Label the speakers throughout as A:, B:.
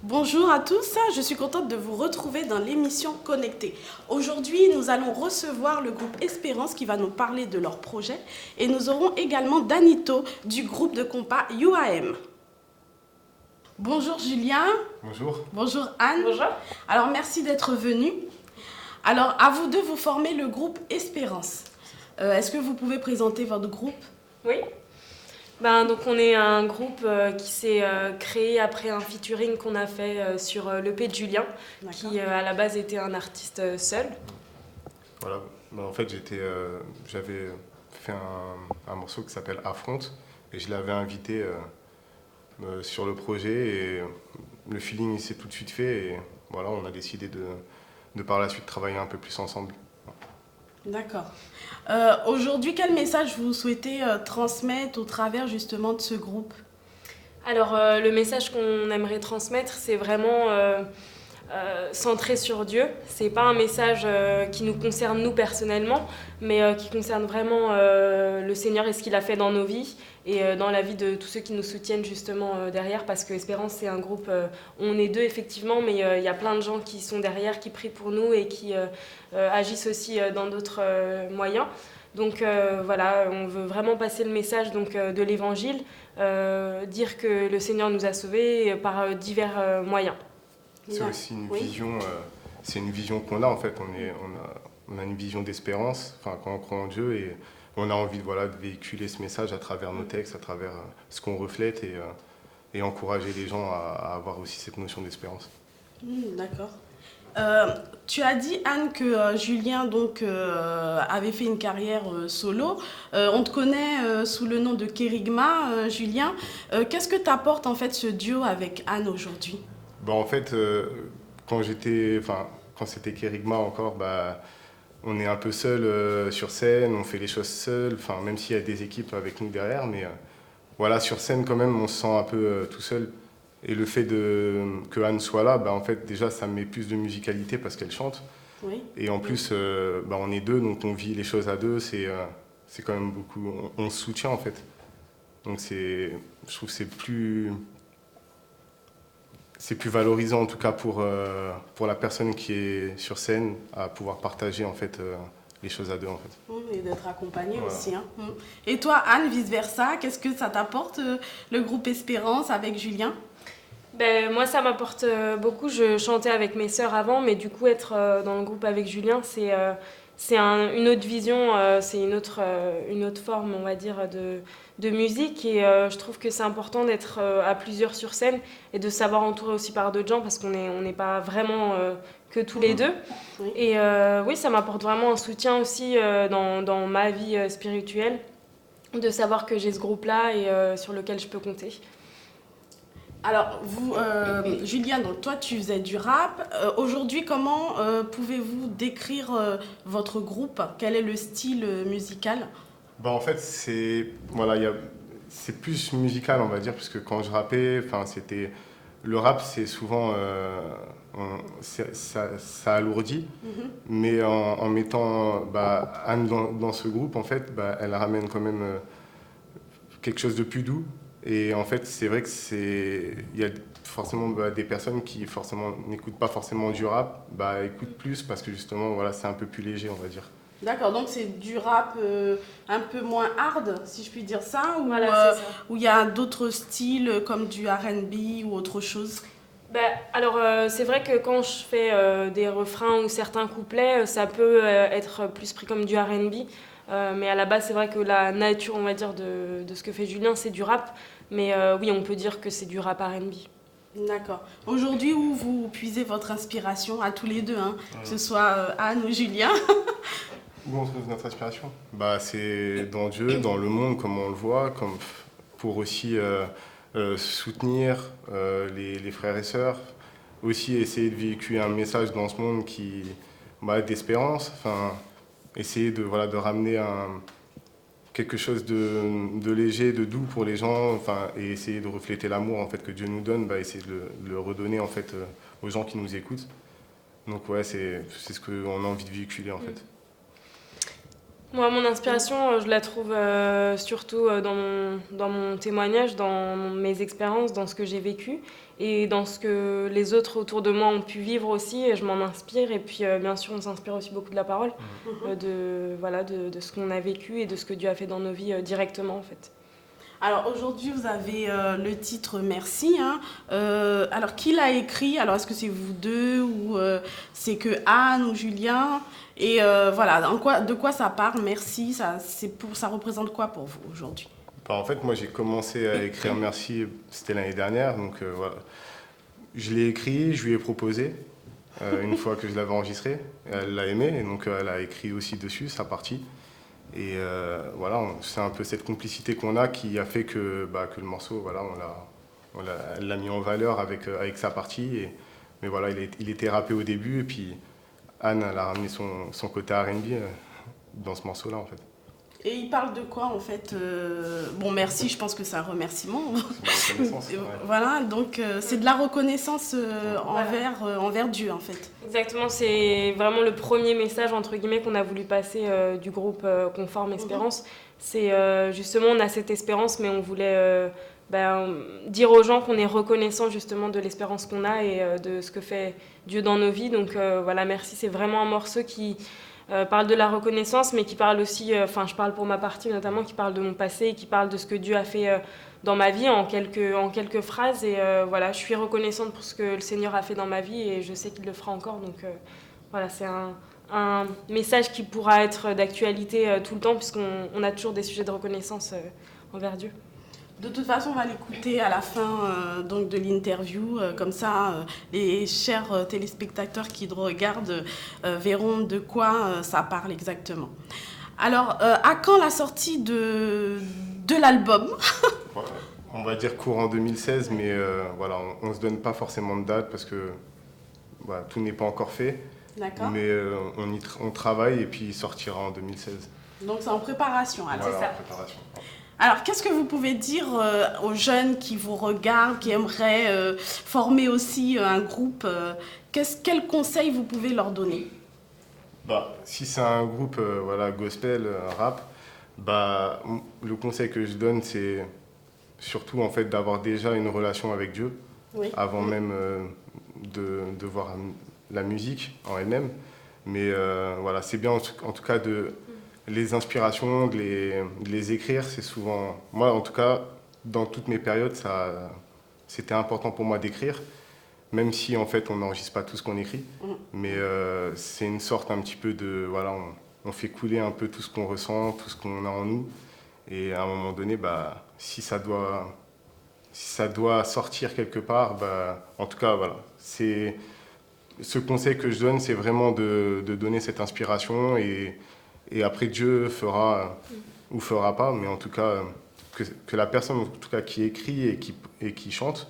A: Bonjour à tous, je suis contente de vous retrouver dans l'émission Connecté. Aujourd'hui, nous allons recevoir le groupe Espérance qui va nous parler de leur projet et nous aurons également Danito du groupe de compas UAM. Bonjour Julien.
B: Bonjour.
A: Bonjour Anne.
C: Bonjour.
A: Alors merci d'être venus. Alors à vous deux, vous formez le groupe Espérance. Est-ce que vous pouvez présenter votre groupe?
C: Oui. Donc on est un groupe qui s'est créé après un featuring qu'on a fait sur l'EP de Julien, qui à la base était un artiste seul.
B: Voilà. En fait, j'avais fait un morceau qui s'appelle Affronte et je l'avais invité sur le projet et le feeling il s'est tout de suite fait et voilà, on a décidé de par la suite travailler un peu plus ensemble.
A: D'accord. Aujourd'hui, quel message vous souhaitez transmettre au travers justement de ce groupe?
C: Alors le message qu'on aimerait transmettre, c'est vraiment centré sur Dieu. C'est pas un message qui nous concerne nous personnellement, mais qui concerne vraiment le Seigneur et ce qu'il a fait dans nos vies et dans la vie de tous ceux qui nous soutiennent justement derrière, parce que Espérance c'est un groupe, on est deux effectivement, mais il y a plein de gens qui sont derrière, qui prient pour nous et qui agissent aussi dans d'autres moyens. Donc voilà, on veut vraiment passer le message de l'évangile, dire que le Seigneur nous a sauvés par divers moyens.
B: C'est aussi une vision, c'est une vision qu'on a en fait. On a une vision d'espérance, enfin quand on croit en Dieu et on a envie de véhiculer ce message à travers nos textes, à travers ce qu'on reflète et encourager les gens à avoir aussi cette notion d'espérance.
A: D'accord. Tu as dit, Anne, que Julien avait fait une carrière solo. On te connaît sous le nom de Kérigma, Julien. Qu'est-ce que t'apporte en fait ce duo avec Anne aujourd'hui?
B: En fait, quand c'était Kérigma encore, on est un peu seul sur scène, on fait les choses seul, même s'il y a des équipes avec nous derrière, mais voilà, sur scène quand même, on se sent un peu tout seul. Et le fait que Anne soit là, en fait, déjà, ça met plus de musicalité parce qu'elle chante.
A: Oui.
B: Et en plus, on est deux, donc on vit les choses à deux, c'est quand même beaucoup, on se soutient en fait. Donc je trouve que c'est plus valorisant en tout cas pour la personne qui est sur scène à pouvoir partager en fait les choses à deux en fait.
A: Et d'être accompagnée
B: Voilà.
A: aussi. Hein. Et toi, Anne, vice-versa, qu'est-ce que ça t'apporte le groupe Espérance avec Julien?
C: Moi, ça m'apporte beaucoup. Je chantais avec mes sœurs avant, mais du coup, être dans le groupe avec Julien, c'est une autre vision, c'est une autre forme, on va dire, de musique. Et je trouve que c'est important d'être à plusieurs sur scène et de savoir entourer aussi par d'autres gens parce qu'on n'est pas vraiment que tous les deux.
A: Oui.
C: Et oui, ça m'apporte vraiment un soutien aussi dans ma vie spirituelle, de savoir que j'ai ce groupe-là et sur lequel je peux compter.
A: Alors, vous, Julien, donc toi, tu faisais du rap. Aujourd'hui, comment pouvez-vous décrire votre groupe? Quel est le style musical?
B: En fait, c'est plus musical, on va dire, puisque quand je rappais, le rap, c'est souvent ça alourdit, mais en mettant Anne dans ce groupe, en fait, elle ramène quand même quelque chose de plus doux. Et en fait, c'est vrai il y a forcément des personnes qui forcément n'écoutent pas forcément du rap, écoutent plus parce que justement, voilà, c'est un peu plus léger, on va dire.
A: D'accord, donc c'est du rap un peu moins hard, si je puis dire ça, ou
C: Voilà, c'est ça.
A: où il y a d'autres styles comme du R&B ou autre chose?
C: Alors, c'est vrai que quand je fais des refrains ou certains couplets, ça peut être plus pris comme du R&B. Mais à la base, c'est vrai que la nature, on va dire, de ce que fait Julien, c'est du rap. Mais oui, on peut dire que c'est du rap R&B.
A: D'accord. Aujourd'hui, où vous puisez votre inspiration à tous les deux, que ce soit Anne ou Julien?
B: Où on trouve notre inspiration? C'est dans Dieu, dans le monde, comme on le voit, comme pour aussi soutenir les frères et sœurs, aussi essayer de véhiculer un message dans ce monde d'espérance, essayer de ramener quelque chose de léger, de doux pour les gens, et essayer de refléter l'amour en fait que Dieu nous donne, essayer de le redonner en fait aux gens qui nous écoutent. Donc ouais, c'est ce qu'on a envie de véhiculer en fait.
C: Moi, mon inspiration, je la trouve surtout dans mon témoignage, dans mes expériences, dans ce que j'ai vécu et dans ce que les autres autour de moi ont pu vivre aussi. Et je m'en inspire. Et puis, bien sûr, on s'inspire aussi beaucoup de la parole, de ce qu'on a vécu et de ce que Dieu a fait dans nos vies directement, en fait.
A: Alors aujourd'hui, vous avez le titre Merci, hein. Alors qui l'a écrit? Alors est-ce que c'est vous deux ou c'est que Anne ou Julien? Et voilà, de quoi ça parle? Merci, ça représente quoi pour vous aujourd'hui?
B: Bah, en fait, moi, j'ai commencé à écrire Merci, c'était l'année dernière. Donc voilà, je l'ai écrit, je lui ai proposé une fois que je l'avais enregistré. Elle l'a aimé et donc elle a écrit aussi dessus sa partie. Et voilà, c'est un peu cette complicité qu'on a qui a fait que le morceau, voilà, elle l'a mis en valeur avec sa partie. Mais voilà, il était rappé au début et puis Anne, elle a ramené son côté R&B dans ce morceau-là en fait.
A: Et il parle de quoi en fait? Bon, merci, je pense que c'est un remerciement.
B: C'est une reconnaissance, ouais.
A: Voilà, donc c'est de la reconnaissance envers Dieu en fait.
C: Exactement, c'est vraiment le premier message entre guillemets qu'on a voulu passer du groupe Conforme Espérance. C'est justement, on a cette espérance, mais on voulait dire aux gens qu'on est reconnaissant justement de l'espérance qu'on a et de ce que fait Dieu dans nos vies. Donc voilà, merci, c'est vraiment un morceau qui parle de la reconnaissance, mais qui parle aussi, je parle pour ma partie notamment, qui parle de mon passé, qui parle de ce que Dieu a fait dans ma vie en quelques phrases. Et voilà, je suis reconnaissante pour ce que le Seigneur a fait dans ma vie et je sais qu'il le fera encore. Donc voilà, c'est un message qui pourra être d'actualité tout le temps, puisqu'on a toujours des sujets de reconnaissance envers Dieu.
A: De toute façon, on va l'écouter à la fin donc de l'interview. Comme ça, les chers téléspectateurs qui nous regardent verront de quoi ça parle exactement. Alors, à quand la sortie de l'album?
B: On va dire courant 2016, mais voilà, on ne se donne pas forcément de date parce que voilà, tout n'est pas encore fait.
A: D'accord.
B: Mais on travaille et puis il sortira en 2016.
A: Donc c'est en préparation alors.
B: Voilà,
C: C'est ça.
B: en préparation.
A: Alors, qu'est-ce que vous pouvez dire aux jeunes qui vous regardent, qui aimeraient former aussi un groupe? Quels conseils vous pouvez leur donner?
B: Si c'est un groupe gospel, rap, le conseil que je donne, c'est surtout en fait, d'avoir déjà une relation avec Dieu,
A: Oui.
B: avant même de voir la musique en elle-même. Mais voilà, c'est bien en tout cas les inspirations, de les écrire, c'est souvent... Moi, en tout cas, dans toutes mes périodes, c'était important pour moi d'écrire, même si, en fait, on n'enregistre pas tout ce qu'on écrit. Mais c'est une sorte un petit peu de... Voilà, on fait couler un peu tout ce qu'on ressent, tout ce qu'on a en nous. Et à un moment donné, si ça doit sortir quelque part, en tout cas, voilà. Ce conseil que je donne, c'est vraiment de donner cette inspiration et après Dieu fera ou fera pas, mais en tout cas que la personne en tout cas qui écrit et qui chante,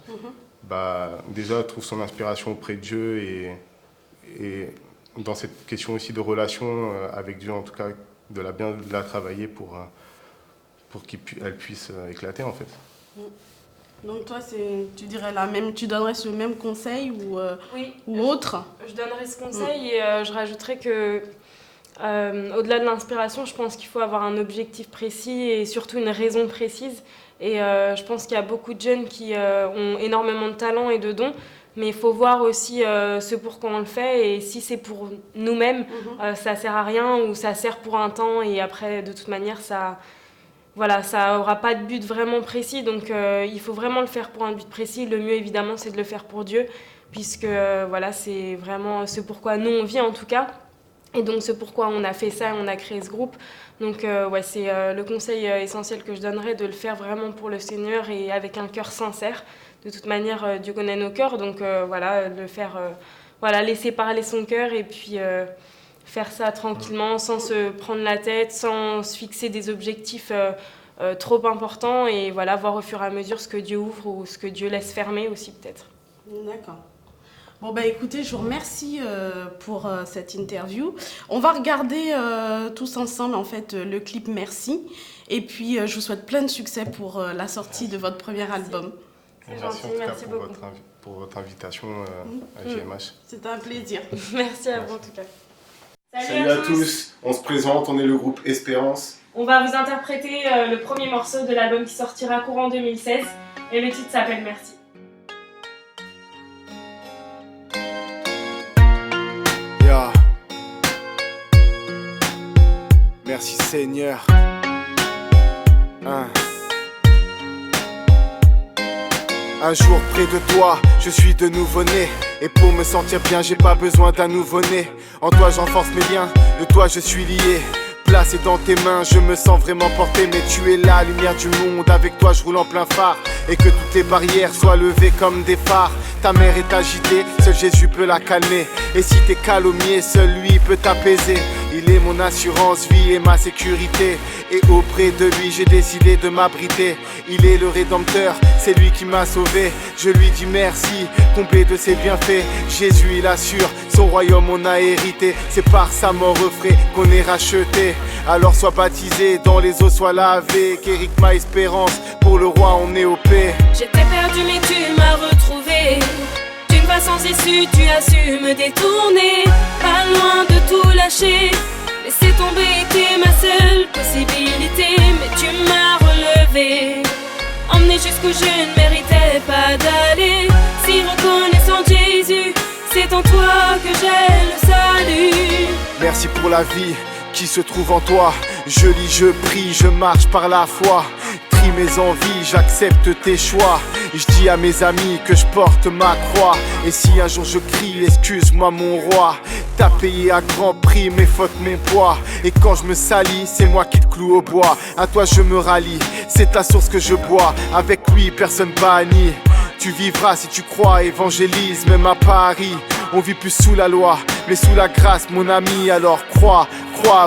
B: déjà trouve son inspiration auprès de Dieu et dans cette question aussi de relation avec Dieu, en tout cas de la travailler pour qu'elle puisse éclater en fait.
A: Donc toi, tu dirais tu donnerais ce même conseil
C: Oui,
A: ou autre?
C: Je donnerais ce conseil et je rajouterais que au-delà de l'inspiration, je pense qu'il faut avoir un objectif précis et surtout une raison précise. Et je pense qu'il y a beaucoup de jeunes qui ont énormément de talent et de dons, mais il faut voir aussi ce pourquoi on le fait. Et si c'est pour nous-mêmes, ça sert à rien ou ça sert pour un temps et après, de toute manière, ça aura pas de but vraiment précis. Donc il faut vraiment le faire pour un but précis. Le mieux, évidemment, c'est de le faire pour Dieu, puisque c'est vraiment ce pourquoi nous on vit en tout cas. Et donc c'est pourquoi on a fait ça, on a créé ce groupe. Donc c'est le conseil essentiel que je donnerais, de le faire vraiment pour le Seigneur et avec un cœur sincère. De toute manière, Dieu connaît nos cœurs, donc le faire, laisser parler son cœur et puis faire ça tranquillement, sans se prendre la tête, sans se fixer des objectifs trop importants et voir au fur et à mesure ce que Dieu ouvre ou ce que Dieu laisse fermer aussi peut-être.
A: D'accord. Bon, écoutez, je vous remercie pour cette interview. On va regarder tous ensemble, en fait, le clip Merci. Et puis, je vous souhaite plein de succès pour la sortie de votre premier album.
C: C'est
B: Merci
C: gentil,
B: en tout cas
C: merci beaucoup.
B: pour votre invitation à GMH.
A: C'était un plaisir.
C: Merci à vous en tout cas.
B: Salut à tous, on se présente, on est le groupe Espérance.
C: On va vous interpréter le premier morceau de l'album qui sortira courant 2016 et le titre s'appelle Merci.
D: Yeah. Merci Seigneur. Un jour près de toi, je suis de nouveau-né. Et pour me sentir bien, j'ai pas besoin d'un nouveau-né. En toi j'enforce mes liens, de toi je suis lié. Placé dans tes mains, je me sens vraiment porté. Mais tu es la lumière du monde, avec toi je roule en plein phare. Et que toutes les barrières soient levées comme des phares. Ta mère est agitée, seul Jésus peut la calmer. Et si t'es calomnié, seul lui peut t'apaiser. Il est mon assurance vie et ma sécurité. Et auprès de lui j'ai décidé de m'abriter. Il est le rédempteur, c'est lui qui m'a sauvé. Je lui dis merci, comblé de ses bienfaits. Jésus il assure, son royaume on a hérité. C'est par sa mort au frais qu'on est racheté. Alors sois baptisé, dans les eaux sois lavé. Kérigma Espérance, pour le roi on est au paix.
C: J'étais perdu mais tu m'as retrouvé. D'une voie sans issue, tu as su me détourner. Pas loin de tout lâcher. Laisser tomber était ma seule possibilité. Mais tu m'as relevé. Emmené jusqu'où je ne méritais pas d'aller. Si reconnaissant Jésus, c'est en toi que j'ai le salut.
D: Merci pour la vie qui se trouve en toi. Je lis, je prie, je marche par la foi. Trie mes envies, j'accepte tes choix. Je dis à mes amis que je porte ma croix. Et si un jour je crie, excuse-moi mon roi. T'as payé à grand prix mes fautes, mon poids. Et quand je me salis, c'est moi qui te cloue au bois. À toi je me rallie, c'est ta source que je bois. Avec lui personne banni. Tu vivras si tu crois, évangélise même à Paris. On vit plus sous la loi, mais sous la grâce mon ami. Alors crois,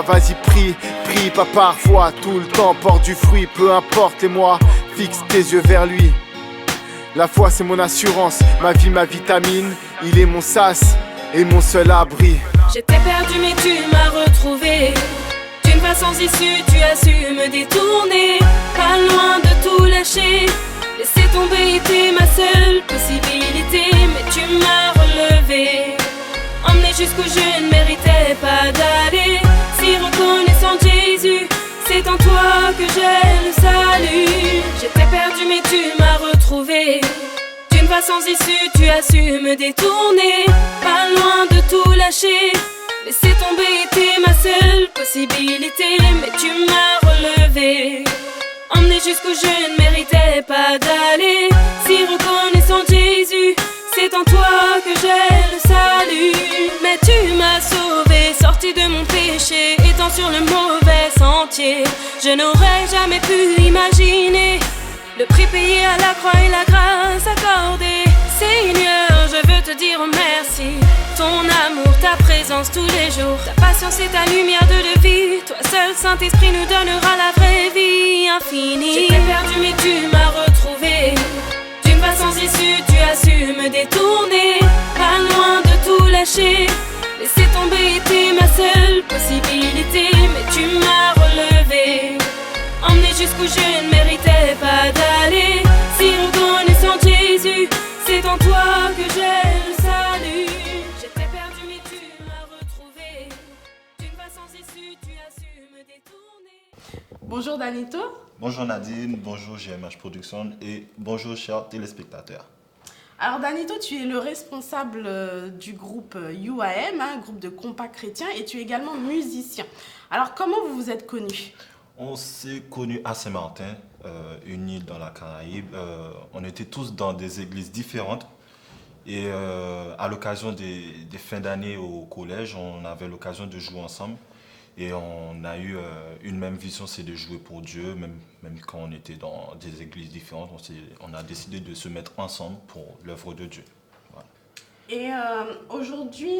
D: vas-y prie, prie pas parfois. Tout le temps porte du fruit, peu importe les mois. Fixe tes yeux vers lui. La foi c'est mon assurance, ma vie ma vitamine. Il est mon sas et mon seul abri.
C: J'étais perdu mais tu m'as retrouvé. D'une voie sans issue, tu as su me détourner. Pas loin de tout lâcher. Laisser tomber était ma seule possibilité. Mais tu m'as relevé. Emmené jusqu'où je ne méritais pas d'aller. Si reconnaissant Jésus, c'est en toi que j'ai le salut. J'étais perdu mais tu m'as retrouvé. D'une voie sans issue, tu as su me détourner. Pas loin de tout lâcher. Laisser tomber était ma seule possibilité. Mais tu m'as relevé. Emmené jusqu'où je ne méritais pas d'aller. Si reconnaissant Jésus, c'est en toi que j'ai le salut. Mais tu m'as sauvé, sorti de mon péché, étant sur le mauvais sentier. Je n'aurais jamais pu imaginer le prix payé à la croix et la grâce accordée. Seigneur, je veux te dire merci. Ton amour, ta présence tous les jours, ta patience et ta lumière de vie. Toi seul, Saint-Esprit, nous donnera la vraie vie infinie. J'étais perdu mais tu m'as retrouvé. D'une voie sans issue, tu as su me détourner. Pas loin de tout lâcher. Laisser tomber était ma seule possibilité. Mais tu m'as relevé. Emmené jusqu'où je ne méritais pas d'aller. Si reconnaissant Jésus, c'est en toi que j'ai le salut. J'étais perdu mais tu m'as retrouvé. D'une voie sans issue, tu as su me détourner.
A: Bonjour Danito.
E: Bonjour Nadine, bonjour GMH Production et bonjour chers téléspectateurs.
A: Alors Danito, tu es le responsable du groupe UAM, groupe de compas chrétien, et tu es également musicien. Alors comment vous vous êtes connus?
E: On s'est connus à Saint-Martin, une île dans la Caraïbe. On était tous dans des églises différentes. Et à l'occasion des fins d'année au collège, on avait l'occasion de jouer ensemble. Et on a eu une même vision, c'est de jouer pour Dieu. Même quand on était dans des églises différentes, on a décidé de se mettre ensemble pour l'œuvre de Dieu. Voilà.
A: Et aujourd'hui,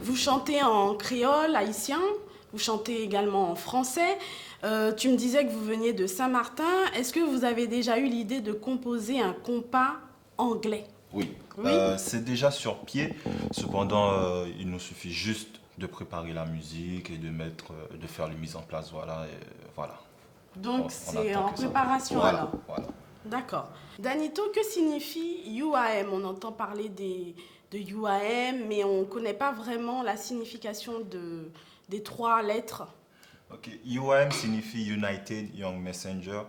A: vous chantez en créole haïtien, vous chantez également en français. Tu me disais que vous veniez de Saint-Martin. Est-ce que vous avez déjà eu l'idée de composer un compas anglais?
E: Oui,
A: Oui.
E: c'est déjà sur pied. Cependant, il nous suffit juste de préparer la musique et de faire les mises en place. Voilà. Voilà.
A: Donc c'est
E: attend
A: en
E: que ça.
A: préparation
E: Voilà,
A: alors.
E: voilà.
A: D'accord. Danito, que signifie UAM? On entend parler de UAM, mais on ne connaît pas vraiment la signification des 3 lettres.
E: Ok, UAM signifie United Young Messenger,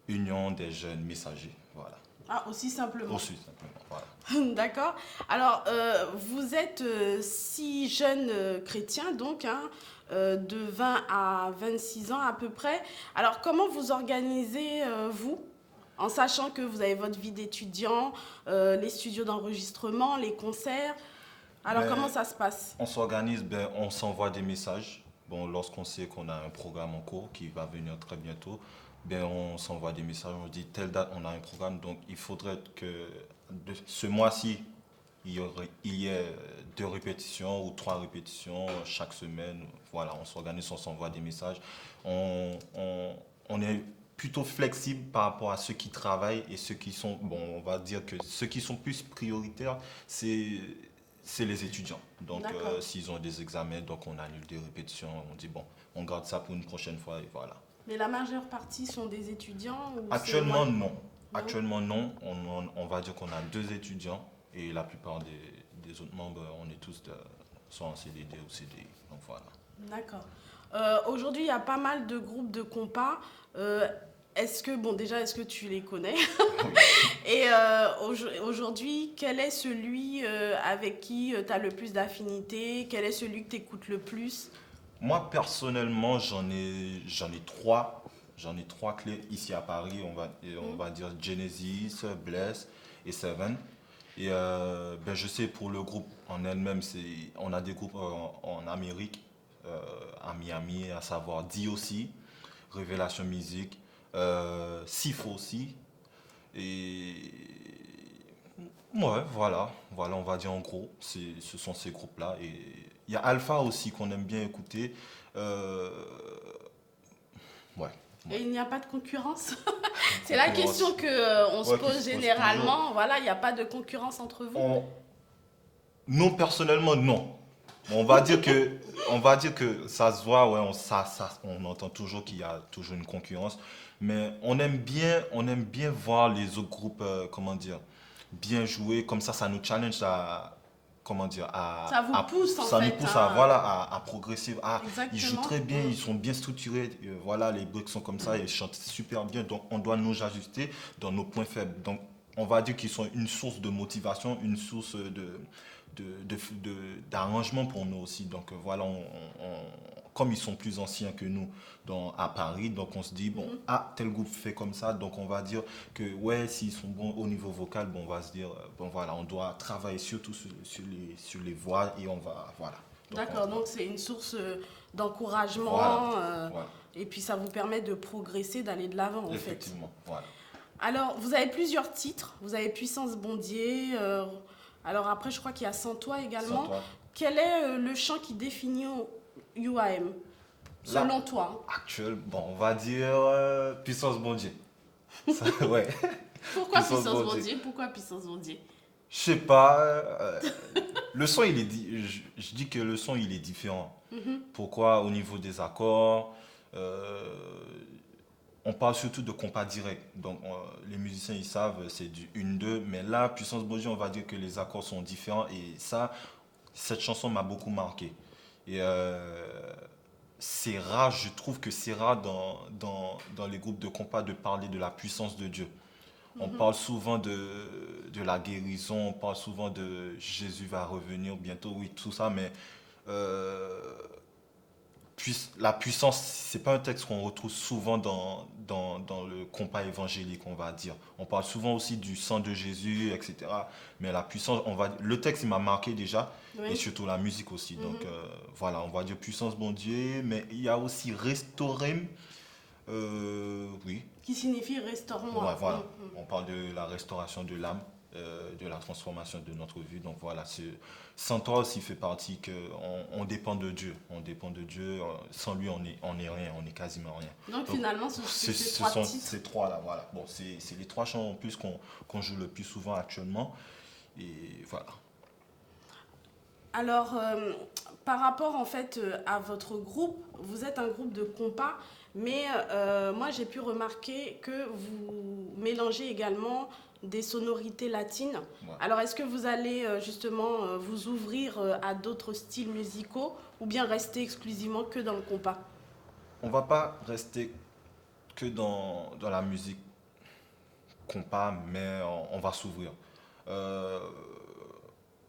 E: Union des jeunes messagers. Voilà.
A: Ah, aussi simplement.
E: Aussi simplement, voilà.
A: D'accord. Alors, vous êtes 6 jeunes chrétiens, donc, hein, de 20 à 26 ans à peu près. Alors, comment vous organisez, vous, en sachant que vous avez votre vie d'étudiant, les studios d'enregistrement, les concerts. Alors,
E: Ben,
A: comment ça se passe?
E: On s'organise, ben, on s'envoie des messages. Bon, lorsqu'on sait qu'on a un programme en cours qui va venir très bientôt, ben, on s'envoie des messages, on dit telle date, on a un programme, donc il faudrait que ce mois-ci, il y ait 2 répétitions ou 3 répétitions chaque semaine. Voilà, on s'organise, on s'envoie des messages. On est plutôt flexible par rapport à ceux qui travaillent et ceux qui sont, bon, on va dire que ceux qui sont plus prioritaires, c'est les étudiants. Donc, s'ils ont des examens, donc on annule des répétitions, on dit bon, on garde ça pour une prochaine fois et voilà.
A: Mais la majeure partie sont des étudiants ou
E: Actuellement,
A: c'est
E: non. Actuellement, non. On va dire qu'on a 2 étudiants et la plupart des autres membres, on est tous soit en CDD ou CDI. Donc voilà.
A: D'accord. Aujourd'hui, il y a pas mal de groupes de compas. Est-ce que tu les connais? Et aujourd'hui, quel est celui avec qui tu as le plus d'affinité? Quel est celui que tu écoutes le plus?
E: Moi, personnellement, j'en ai 3. J'en ai 3 clés ici à Paris. On va dire Genesis, Bless et Seven. Et ben, je sais pour le groupe en elle-même, on a des groupes en Amérique, à Miami, à savoir DOC, Révélation Music, Sifo aussi. Et ouais, voilà, on va dire en gros, ce sont ces groupes-là. Et il y a Alpha aussi qu'on aime bien écouter. Ouais.
A: Et il n'y a pas de concurrence? C'est la
E: Concurrence.
A: question qu'on se
E: Ouais, qui
A: pose
E: se pose
A: généralement. Voilà, il n'y a pas de concurrence entre vous.
E: Non, personnellement, non. On va dire que ça se voit, ouais, on entend toujours qu'il y a toujours une concurrence, mais on aime bien voir les autres groupes, comment dire, bien jouer, comme ça nous challenge à, comment dire,
A: Ça vous pousse, en
E: ça
A: fait,
E: nous pousse
A: hein.
E: à progresser. Ah, ils
A: Exactement.
E: jouent très bien, ils sont bien structurés, voilà, les breaks sont comme ça, ils chantent super bien, donc on doit nous ajuster dans nos points faibles. Donc on va dire qu'ils sont une source de motivation, une source d'arrangement pour nous aussi. Donc voilà, comme ils sont plus anciens que nous à Paris, donc on se dit, bon, tel groupe fait comme ça, donc on va dire que, ouais, s'ils sont bons au niveau vocal, bon, on va se dire, bon voilà, on doit travailler surtout sur les voix et on va, voilà.
A: D'accord, donc c'est une source d'encouragement,
E: Voilà.
A: et puis ça vous permet de progresser, d'aller de l'avant, en fait.
E: Effectivement, voilà.
A: Alors, vous avez plusieurs titres. Vous avez Puissance Bondier. Alors après, je crois qu'il y a Sans Toi également.
E: Sans Toi.
A: Quel est le chant qui définit UAM, selon toi?
E: Actuel, bon, on va dire Puissance Bondier. Ouais.
A: Pourquoi
E: Puissance
A: Puissance
E: Bondier.
A: Bondier? Pourquoi Puissance Bondier?
E: Je sais pas. Le son, je dis que le son, il est différent. Pourquoi? Au niveau des accords, on parle surtout de compas direct. Donc, les musiciens, ils savent, c'est du 1-2. Mais là, Puissance Bondier, on va dire que les accords sont différents. Et ça, cette chanson m'a beaucoup marqué. Et c'est rare, je trouve que c'est rare dans les groupes de compas de parler de la puissance de Dieu. On parle souvent de la guérison, on parle souvent de Jésus va revenir bientôt, oui, tout ça, mais la puissance, c'est pas un texte qu'on retrouve souvent dans le compas évangélique, on va dire. On parle souvent aussi du sang de Jésus, etc. Mais la puissance, le texte, il m'a marqué déjà,
A: Oui.
E: et surtout la musique aussi. Donc voilà, on va dire puissance, bon Dieu, mais il y a aussi restaurer. Oui.
A: Qui signifie restaure-moi.
E: Ouais, voilà. On parle de la restauration de l'âme, de la transformation de notre vie. Donc voilà, sans toi aussi fait partie qu'on dépend de Dieu. On dépend de Dieu. Sans lui, on est rien, on est quasiment rien.
A: Donc finalement, ce trois
E: sont
A: titres.
E: ces trois-là, voilà. Bon, c'est les 3 chants en plus qu'on joue le plus souvent actuellement. Et voilà.
A: Alors, par rapport en fait à votre groupe, vous êtes un groupe de compas, mais moi j'ai pu remarquer que vous mélangez également des sonorités latines.
E: Ouais.
A: Alors, est-ce que vous allez justement vous ouvrir à d'autres styles musicaux ou bien rester exclusivement que dans le compas?
E: On va pas rester que dans la musique compas, mais on va s'ouvrir. Euh,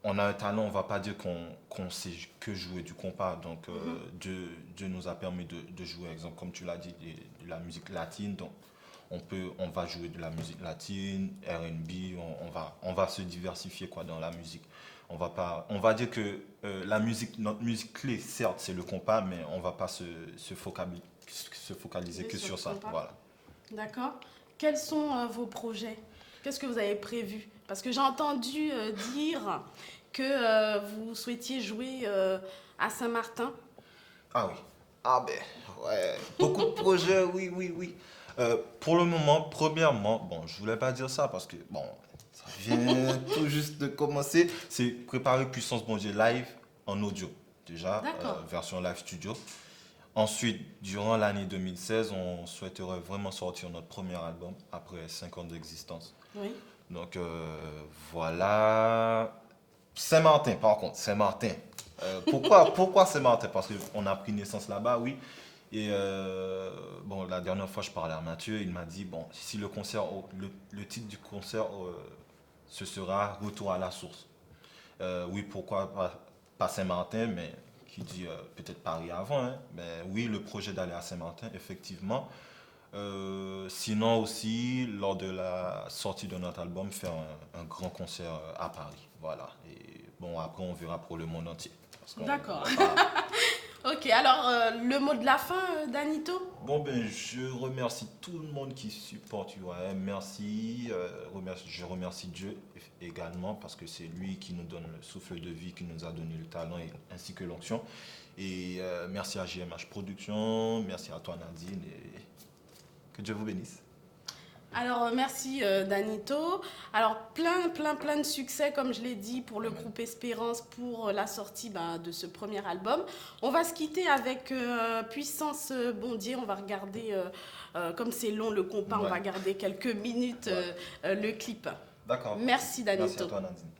E: on a un talent, on va pas dire qu'on sait que jouer du compas. Donc Dieu nous a permis de jouer, exemple, comme tu l'as dit, de la musique latine. Donc on va jouer de la musique latine, R&B, on va se diversifier quoi dans la musique. On va dire que notre musique clé, certes, c'est le compas, mais on va pas se focaliser que sur ça.
A: Compas.
E: Voilà.
A: D'accord. Quels sont vos projets? Qu'est-ce que vous avez prévu? Parce que j'ai entendu dire que vous souhaitiez jouer à Saint-Martin.
E: Ah oui. Ah ben, ouais. Beaucoup de projets, oui, oui, oui. Pour le moment, premièrement, bon, je voulais pas dire ça parce que, bon, ça vient tout juste de commencer. C'est préparer Puissance Bon Dieu live en audio, déjà,
A: D'accord.
E: version live studio. Ensuite, durant l'année 2016, on souhaiterait vraiment sortir notre premier album après 5 ans d'existence.
A: Oui.
E: Donc voilà. Saint-Martin, par contre, Saint-Martin. Pourquoi Saint-Martin? Parce qu'on a pris naissance là-bas, oui. Et bon, la dernière fois, je parlais à Mathieu, il m'a dit, bon, si le concert, le titre du concert, ce sera Retour à la source. Oui, pourquoi pas Saint-Martin, mais qui dit peut-être Paris avant, hein. Mais oui, le projet d'aller à Saint-Martin, effectivement. Sinon aussi, lors de la sortie de notre album, faire un grand concert à Paris. Voilà. Et bon, après, on verra pour le monde entier.
A: D'accord. Ok, alors le mot de la fin, Danito?
E: Bon, ben, je remercie tout le monde qui supporte UAM. Merci. Je remercie Dieu également parce que c'est lui qui nous donne le souffle de vie, qui nous a donné le talent ainsi que l'onction. Et merci à JMH Productions. Merci à toi, Nadine. Et que Dieu vous bénisse.
A: Alors, merci Danito. Alors, plein de succès, comme je l'ai dit, pour le groupe Espérance, pour la sortie de ce premier album. On va se quitter avec Puissance Bon Dieu. On va regarder, comme c'est long le compas, on va garder quelques minutes le clip.
E: D'accord.
A: Merci Danito.
E: Merci à toi, Nadine.